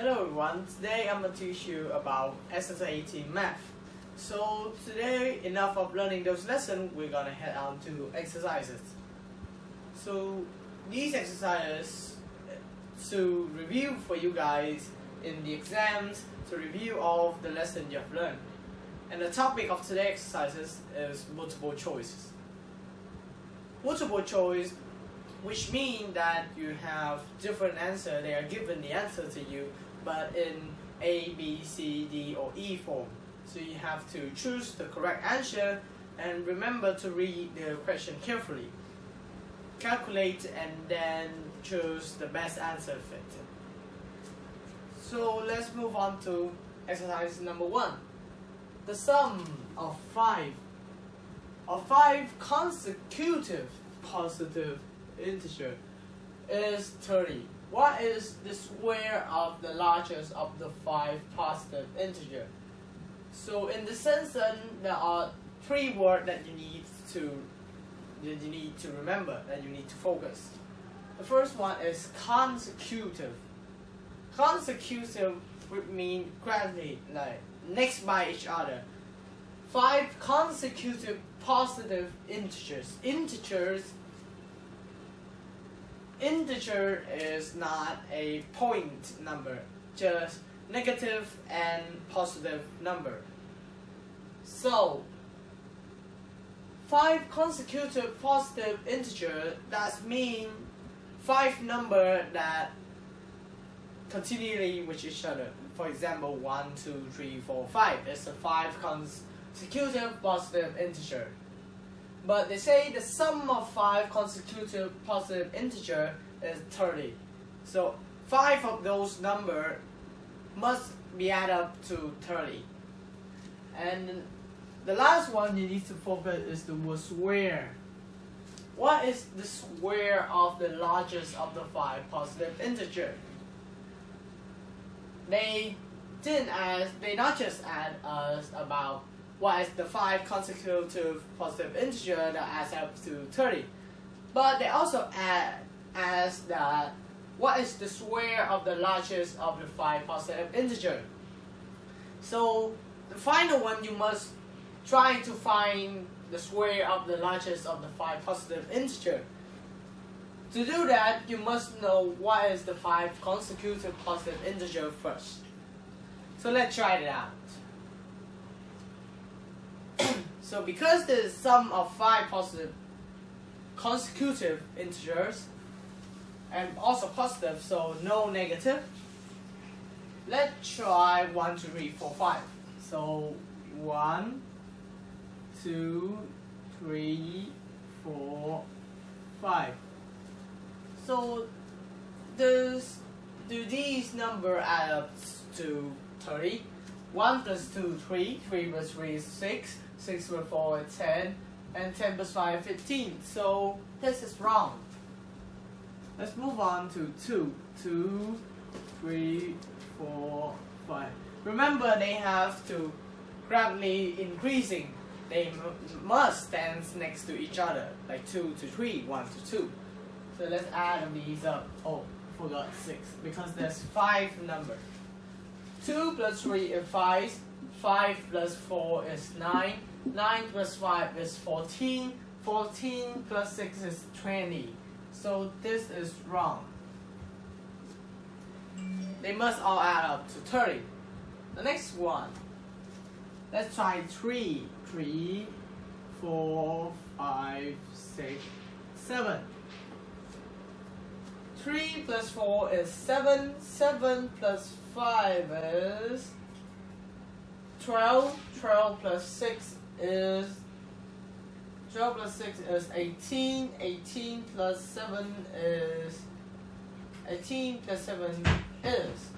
Hello everyone, today I'm going to teach you about SSAT math. So today, enough of learning those lessons, we're going to head on to exercises. So these exercises to review for you guys in the exams, to review all of the lessons you have learned. And the topic of today's exercises is multiple choices. Multiple choice, which means that you have different answers. They are given the answer to you, but in A, B, C, D, or E form. So you have to choose the correct answer and remember to read the question carefully. Calculate and then choose the best answer fit. So let's move on to exercise number 1. The sum of five consecutive positive integer is 30. What is the square of the largest of the 5 positive integer? So in the sentence, there are 3 words that you need to remember, that you need to focus. The first one is consecutive. Consecutive would mean gradually, like next by each other. 5 consecutive positive integers. Integer is not a point number, just negative and positive number. So 5 consecutive positive integer, that means 5 numbers that continually with each other. For example, 1, 2, 3, 4, 5 is a 5 consecutive positive integer. But they say the sum of 5 consecutive positive integer is 30. So 5 of those numbers must be added up to 30. And the last one you need to focus is the word square. What is the square of the largest of the 5 positive integer? They not just ask us about what is the 5 consecutive positive integer that adds up to 30, but they also ask that what is the square of the largest of the 5 positive integer. So the final one, you must try to find the square of the largest of the 5 positive integer. To do that, you must know what is the 5 consecutive positive integer first. So let's try it out. So because the sum of 5 positive consecutive integers and also positive, so no negative, let's try 1, 2, 3, 4, 5. So 1, 2, 3, 4, 5. So do these numbers add up to 30? 1 plus 2, 3, 3 plus 3 is 6, 6 plus 4 is 10, and 10 plus 5 is 15. So this is wrong. Let's move on to 2, 2, 3, 4, 5. Remember, they have to gradually increasing. They must stand next to each other, like 2 to 3, 1 to 2. So let's add these up. Oh, forgot 6, because there's 5 numbers. 2 plus 3 is 5, 5 plus 4 is 9, 9 plus 5 is 14, 14 plus 6 is 20. So this is wrong. They must all add up to 30. The next one, let's try 3, 3, 4, 5, 6, 7. 3 plus 4 is 7, 7 plus 5 is 12, 12 plus 6 is 12 plus 6 is 18, 18 plus 7 is 18 plus 7 is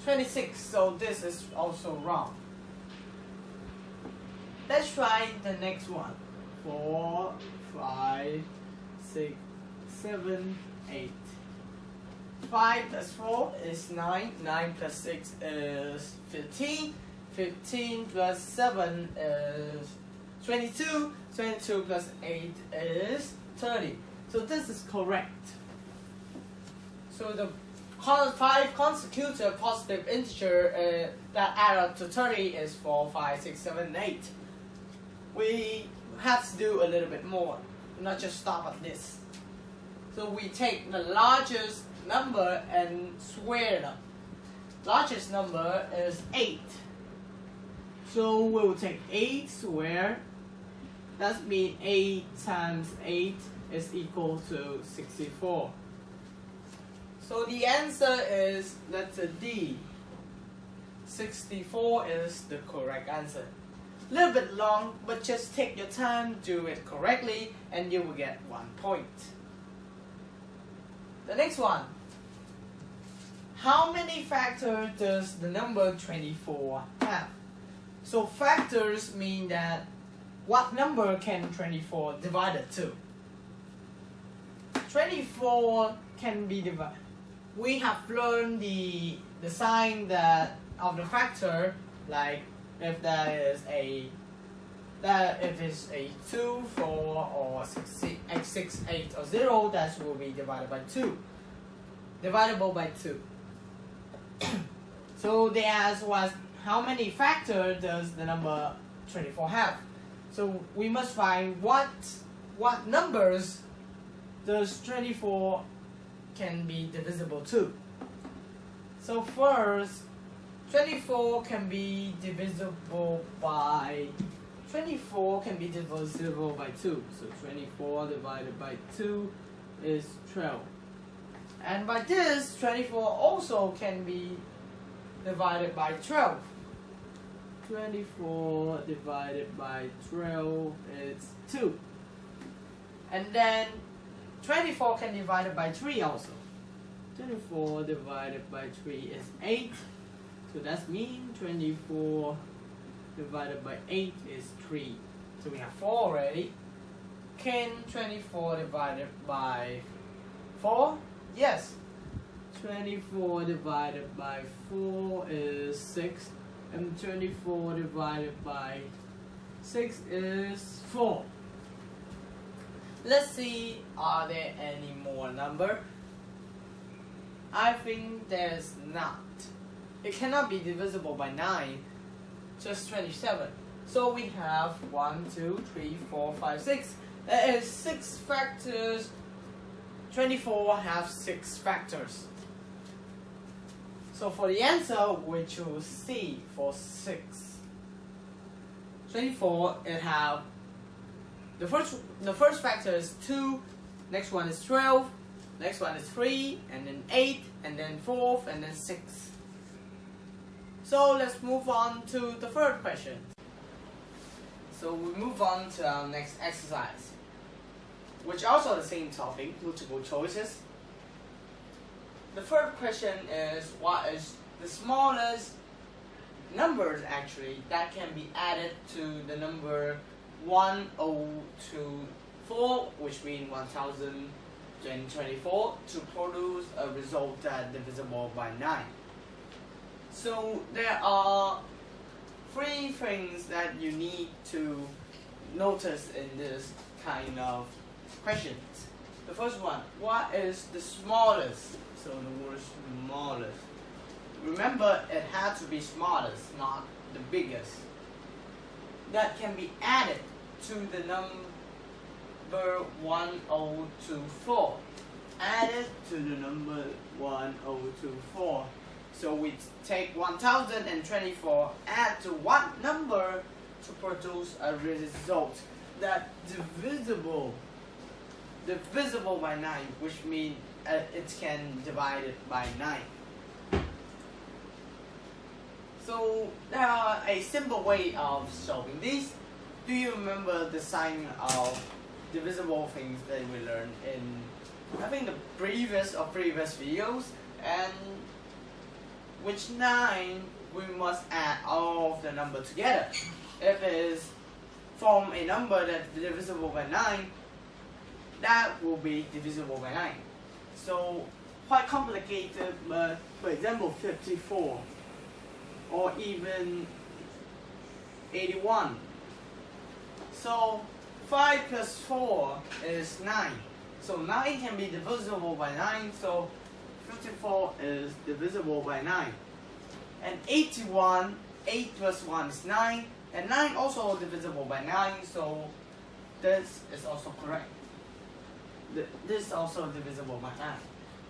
26, so this is also wrong. Let's try the next one. 4, 5, 6, 7, 8. 5 plus 4 is 9, 9 plus 6 is 15, 15 plus 7 is 22, 22 plus 8 is 30. So this is correct. So the 5 consecutive positive integer that add up to 30 is 4, 5, 6, 7, 8. We have to do a little bit more, not just stop at this. So we take the largest number and square them. Largest number is 8. So we'll take 8 squared. That means 8 times 8 is equal to 64. So the answer is letter D. 64 is the correct answer. A little bit long, but just take your time, do it correctly, and you will get 1 point. The next one. How many factors does the number 24 have? So factors mean that what number can 24 divided to? 24 can be divided. We have learned the sign that of the factor, like if it's a 2, 4, or 6, 8, or 0, that will be divided by 2. Divisible by 2. So they ask was how many factors does the number 24 have? So we must find what numbers does 24 can be divisible to. So first, 24 can be divisible by 2. So 24 divided by 2 is 12. And by this, 24 also can be divided by 12. 24 divided by 12 is 2. And then 24 can be divided by 3 also. 24 divided by 3 is 8. So that means 24 divided by 8 is 3. So we have 4 already. Can 24 divided by 4? Yes. 24 divided by 4 is 6. And 24 divided by 6 is 4. Let's see, are there any more number? I think there's not. It cannot be divisible by 9, just 27. So we have 1, 2, 3, 4, 5, 6. There is 6 factors. 24 have 6 factors. So for the answer, we choose C for 6. 24, it have the first factor is 2, next one is 12, next one is 3, and then 8, and then 4, and then 6. So let's move on to the third question. So we move on to our next exercise, which also the same topic, multiple choices. The third question is, what is the smallest numbers actually that can be added to the number 1024, which means 1024, to produce a result that divisible by 9. So there are 3 things that you need to notice in this kind of questions. The first one, what is the smallest? So the word smallest. Remember, it had to be smallest, not the biggest. That can be added to the number 1024. Added to the number 1024. So we take 1024, add to what number to produce a result that divisible by 9, which means it can divide it by 9. So there are a simple way of solving this. Do you remember the sign of divisible things that we learned in, I think, the previous videos? And which 9 we must add all of the number together. If it is from a number that's divisible by 9, that will be divisible by 9. So quite complicated, but for example 54 or even 81. So 5 plus 4 is 9. So 9 can be divisible by 9. So 24 is divisible by 9. And 81, 8 plus 1 is 9, and 9 also divisible by 9, so this is also correct. This is also divisible by 9.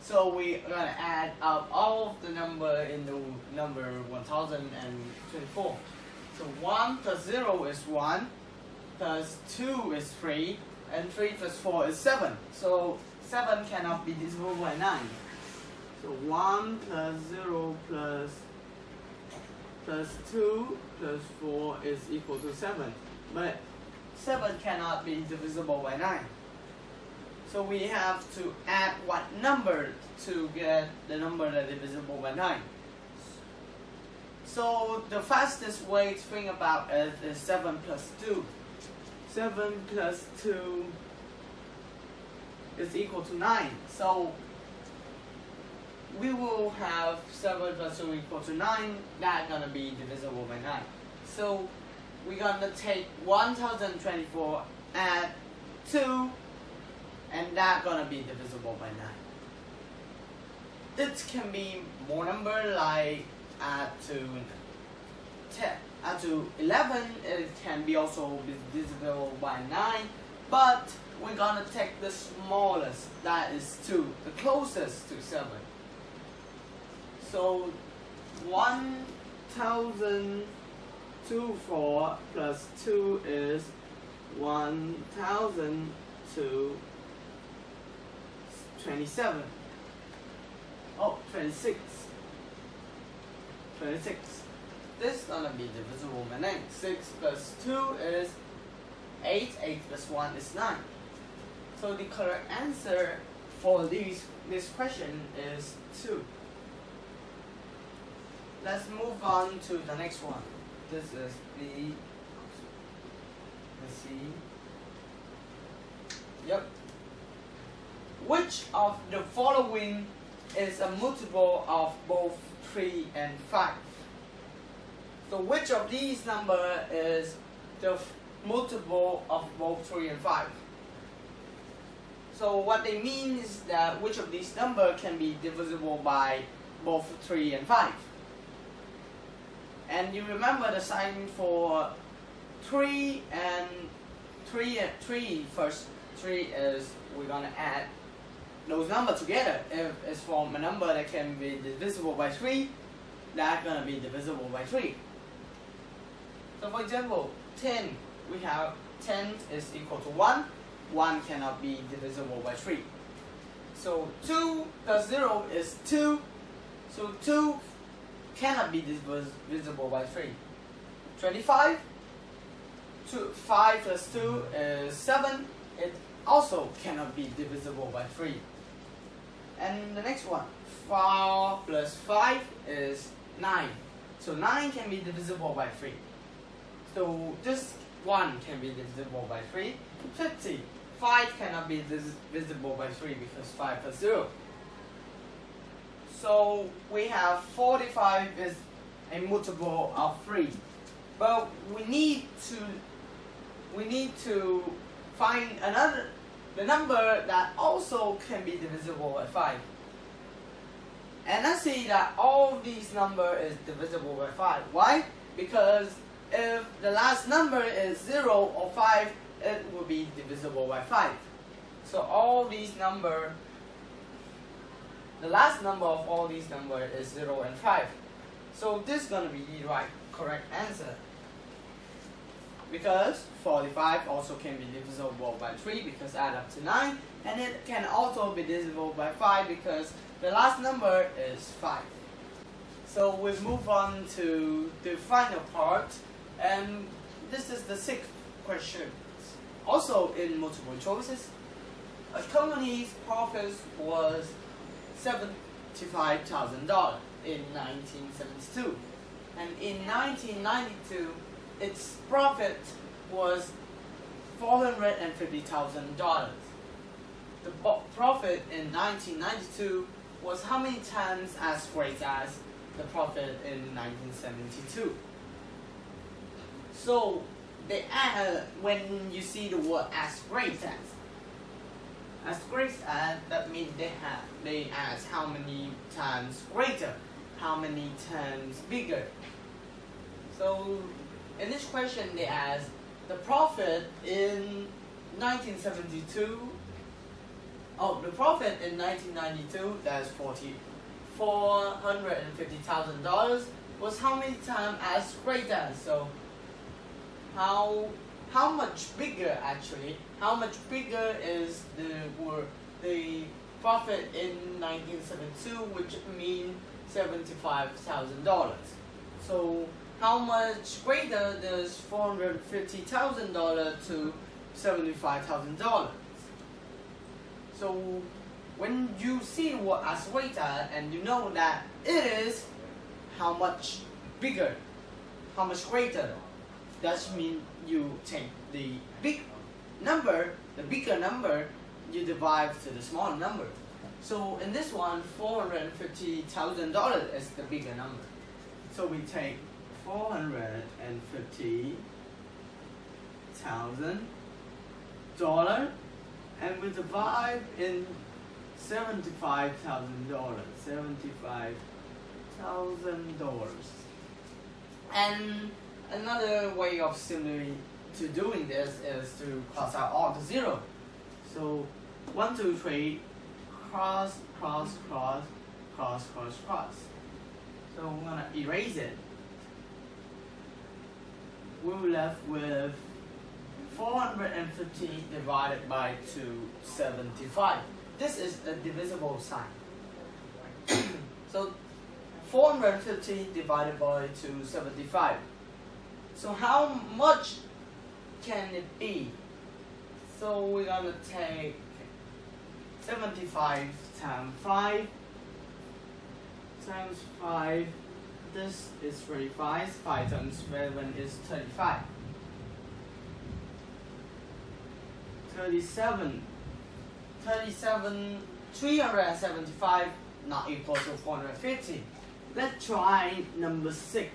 So we're going to add up all of the number in the number 1024. So 1 plus 0 is 1, plus 2 is 3, and 3 plus 4 is 7. So 7 cannot be divisible by 9. So 1 plus 0 plus 2 plus 4 is equal to 7. But 7 cannot be divisible by 9. So we have to add what number to get the number that is divisible by 9. So the fastest way to think about it is 7 plus 2. 7 plus 2 is equal to 9. So we will have 7 plus 2 equal to 9. That's going to be divisible by 9. So we're going to take 1024 add 2, and that's going to be divisible by 9. It can be more number, like add to 10, add to 11, it can be also divisible by 9, but we're going to take the smallest, that is 2, the closest to 7. So 1024 plus 2 is 1027. Oh, 26. 26. This is gonna be divisible by 9. 6 plus 2 is 8. 8 plus 1 is 9. So the correct answer for this question is 2. Let's move on to the next one. This is the, let's see. Yep. Which of the following is a multiple of both 3 and 5? So which of these number is the multiple of both 3 and 5? So what they mean is that which of these number can be divisible by both 3 and 5. And you remember the sign for 3 and 3 first. 3 is we're gonna add those numbers together. If it's from a number that can be divisible by 3, that's gonna be divisible by 3. So for example, 10, we have 10 is equal to 1. 1 cannot be divisible by 3. So 2 plus 0 is 2. So 2 cannot be divisible by 3. 25, 5 plus 2 is 7. It also cannot be divisible by 3. And the next one, 4 plus 5 is 9. So 9 can be divisible by 3. So this one can be divisible by 3. 50. 5 cannot be divisible by 3 because 5 plus 0. So we have 45 is a multiple of 3. But we need to find the number that also can be divisible by 5. And let's see that all these number is divisible by 5. Why? Because if the last number is 0 or 5, it will be divisible by 5. So all these number, the last number of all these numbers is 0 and 5. So this is going to be the correct answer. Because 45 also can be divisible by 3 because add up to 9. And it can also be divisible by 5 because the last number is 5. So we move on to the final part. And this is the 6th question. Also in multiple choices. A company's profit was $75,000 in 1972. And in 1992, its profit was $450,000. The profit in 1992 was how many times as great as the profit in 1972? So they add, when you see the word as great as, as greater than, that means they ask how many times greater, how many times bigger. So in this question they ask the profit in 1972. Oh, the profit in 1992, that's $450,000, was how many times as greater? So how much bigger actually? How much bigger is the profit in 1972, which means $75,000. So how much greater does $450,000 to $75,000? So when you see what as greater and you know that it is how much bigger, how much greater, that means you take the big number, the bigger number, you divide to the smaller number. So in this one, $450,000 is the bigger number. So we take $450,000 and we divide in $75,000. And another way of similarly to doing this is to cross out all the zero. So 1, 2, 3, cross, cross, cross, cross, cross, cross. So I'm gonna erase it. We're left with 450 divided by 275. This is a divisible sign. So 450 divided by 275. So how much can it be? So we're gonna take 75 times 5 times 5. This is 35. 5 times 7 is 35. 375 not equal to 450. Let's try number 6.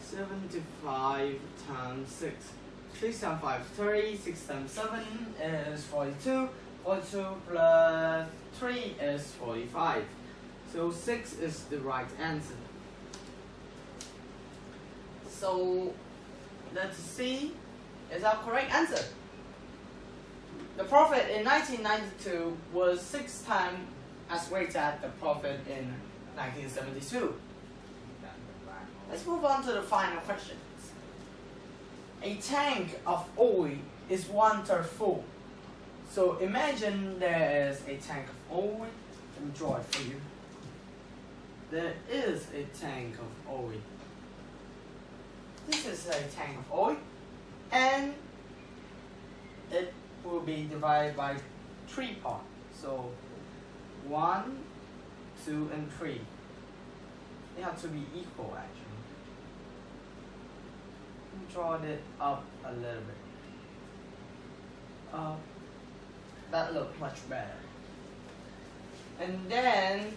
75 times 6. 6 times 5 is 30. 6 times 7 is 42. 42 plus 3 is 45. So 6 is the right answer. So let's see, is our correct answer. The profit in 1992 was 6 times as great as the profit in 1972. Let's move on to the final questions. A tank of oil is 1/3 full. So imagine there is a tank of oil. Let me draw it for you. There is a tank of oil. This is a tank of oil, and it will be divided by 3 parts. So 1, 2, and 3. They have to be equal actually. Draw it up a little bit. That looks much better. And then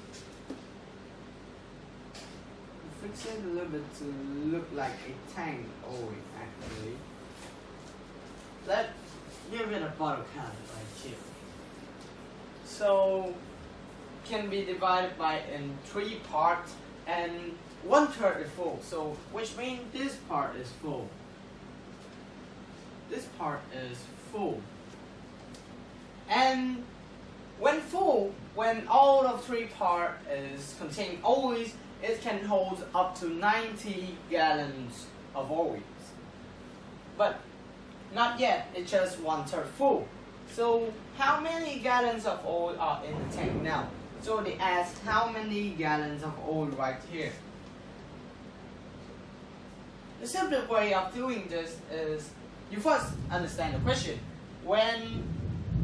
fix it a little bit to look like a tank oil actually. Let's give it a bottle count right here. So can be divided by in 3 parts, and 1/3 is full. So which means this part is full. This part is full. And when full, when all of 3 parts is contain oil, it can hold up to 90 gallons of oil. But not yet, it's just 1/3 full. So how many gallons of oil are in the tank now? So they ask how many gallons of oil right here. The simple way of doing this is you first understand the question. When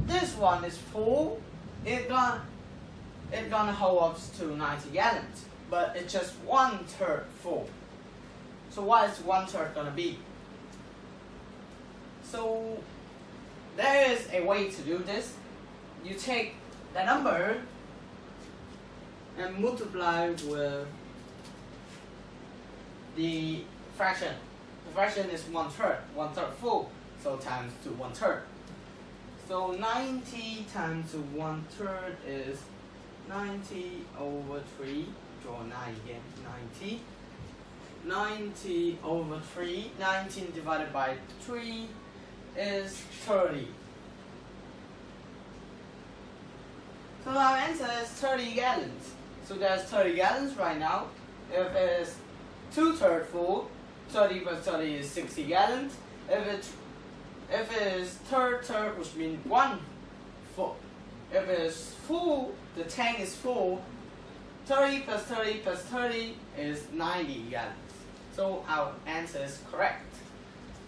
this one is full, it's gonna hold up to 90 gallons, but it's just 1/3 full. So what is 1/3 gonna be? So there is a way to do this. You take the number and multiply with the fraction. The fraction is 1/3, 1/3 full, so times to 1/3. So 90 times 1/3 is 90/3. Draw 9 again. 90. 90/3. 19 divided by 3 is 30. So our answer is 30 gallons. So there's 30 gallons right now. If it's 2/3 full, 30 plus 30 is 60 gallons. If it is third, which means 1 full. If it is full, the tank is full. 30 plus 30 plus 30 is 90 gallons. So our answer is correct.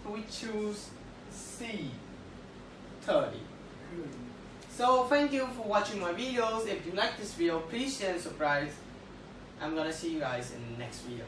We choose C, 30. So thank you for watching my videos. If you like this video, please share and subscribe. I'm gonna see you guys in the next video.